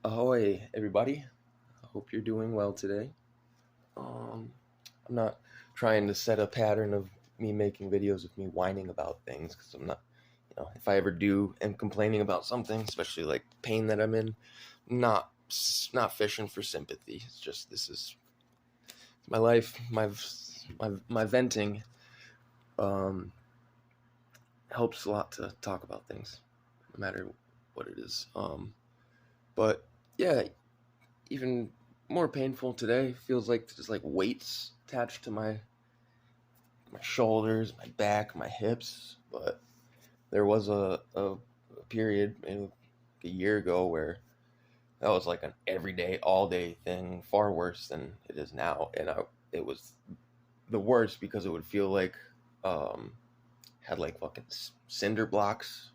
Ahoy, everybody. I hope you're doing well today. I'm not trying to set a pattern of me making videos of me whining about things because I'm not, if I ever do am complaining about something, especially like pain that I'm in, not not fishing for sympathy. It's just this is my life, my venting um, helps a lot to talk about things, no matter what it is. But yeah, even more painful today. Feels like there's like weights attached to my shoulders, my back, my hips. But there was a period maybe a year ago where that was like an everyday, all day thing, far worse than it is now. And it was the worst because it would feel like had like fucking cinder blocks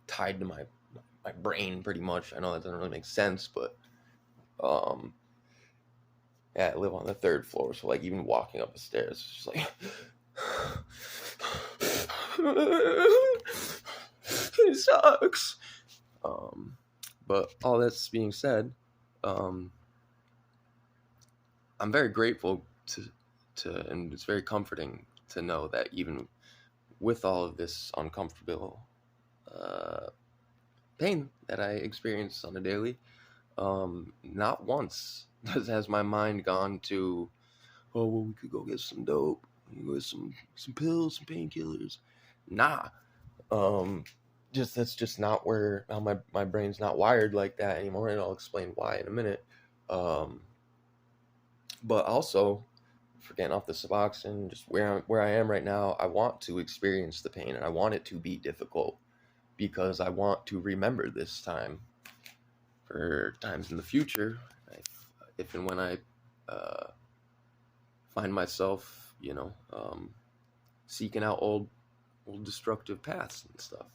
tied to my brain pretty much. I know that doesn't really make sense, but um yeah, I live on the third floor, so like even walking up the stairs, it's just like it sucks. But all that's being said, um, I'm very grateful and it's very comforting to know that even with all of this uncomfortable uh, pain that I experience on a daily, not once has my mind gone to, oh well, we could go get some dope, we could go get some pills, some painkillers. Nah, um, that's just not where how my brain's not wired like that anymore, and I'll explain why in a minute. Um, but also, for getting off the Suboxone, just where I am right now, I want to experience the pain, and I want it to be difficult because I want to remember this time for times in the future, if and when I uh, find myself, seeking out old destructive paths and stuff.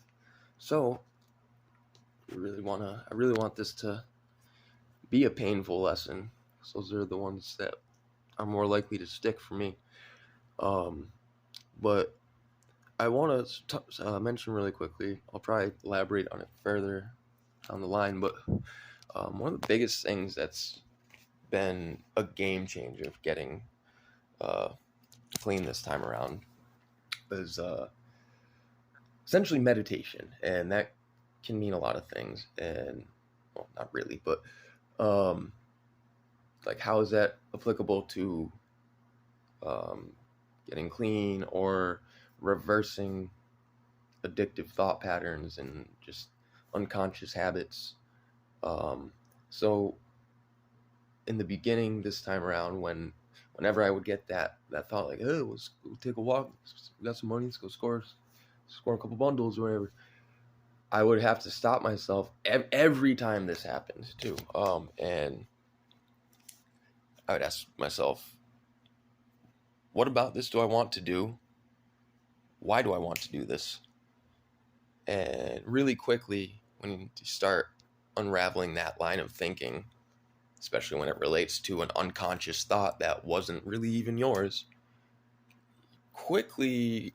So I really want this to be a painful lesson. So those are the ones that are more likely to stick for me. Um, but I want to mention really quickly. I'll probably elaborate on it further down the line. But one of the biggest things that's been a game changer of getting uh, clean this time around is essentially meditation, and that can mean a lot of things. And well, not really, but um, like how is that applicable to um, getting clean or reversing addictive thought patterns and just unconscious habits. Um, so in the beginning, this time around, whenever I would get that thought like, oh, let's go take a walk, we got some money, let's go score a couple bundles or whatever. I would have to stop myself every time this happened too, and I would ask myself, what about this do I want to do? Why do I want to do this? And really quickly, when you start unraveling that line of thinking, especially when it relates to an unconscious thought that wasn't really even yours, quickly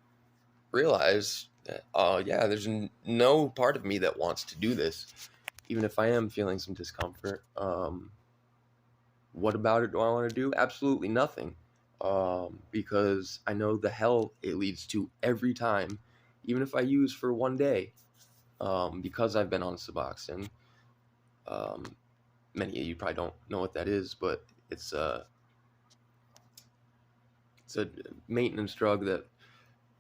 realize that, yeah, there's no part of me that wants to do this, even if I am feeling some discomfort. What about it do I want to do? Absolutely nothing. Because I know the hell it leads to every time, even if I use for one day, because I've been on Suboxone. Um, Many of you probably don't know what that is, but it's a maintenance drug that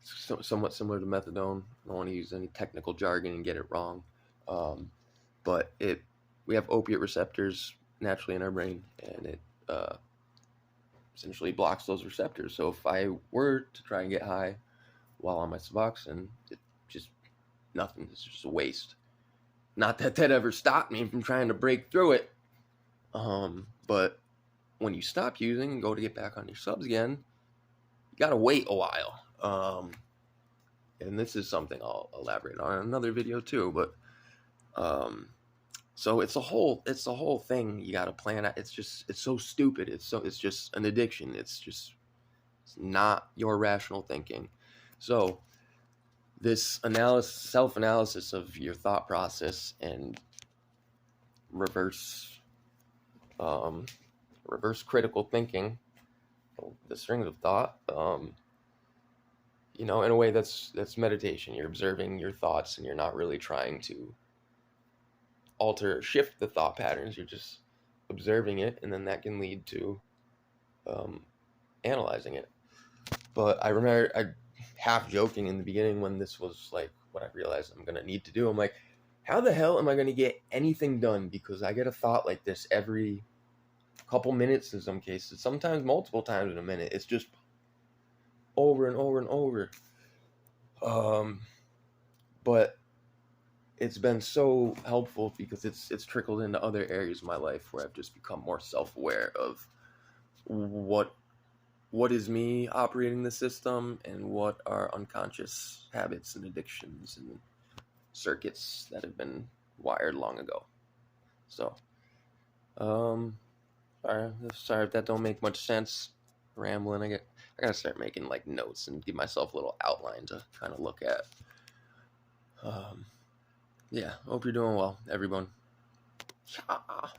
somewhat similar to methadone. I don't want to use any technical jargon and get it wrong, but we have opiate receptors naturally in our brain, and it essentially blocks those receptors. So if I were to try and get high while on my Suboxone, it just nothing. It's just a waste. Not that ever stopped me from trying to break through it. But when you stop using and go to get back on your subs again, you gotta wait a while. And this is something I'll elaborate on in another video too. But so it's a whole thing you gotta plan out. It's so stupid. It's just an addiction. It's not your rational thinking. So this self analysis of your thought process and reverse critical thinking, the strings of thought. In a way that's meditation. You're observing your thoughts, and you're not really trying to alter or shift the thought patterns. You're just observing it, and then that can lead to um, analyzing it. But I remember I half joking in the beginning when this was like what I realized I'm gonna need to do. I'm like, how the hell am I gonna get anything done? Because I get a thought like this every couple minutes in some cases, sometimes multiple times in a minute. It's just over and over and over. But it's been so helpful because it's trickled into other areas of my life where I've just become more self-aware of what is me operating the system, and what are unconscious habits and addictions and circuits that have been wired long ago. So, sorry if that don't make much sense. Rambling. I gotta start making like notes and give myself a little outline to kind of look at. Yeah, hope you're doing well, everyone. Yeah.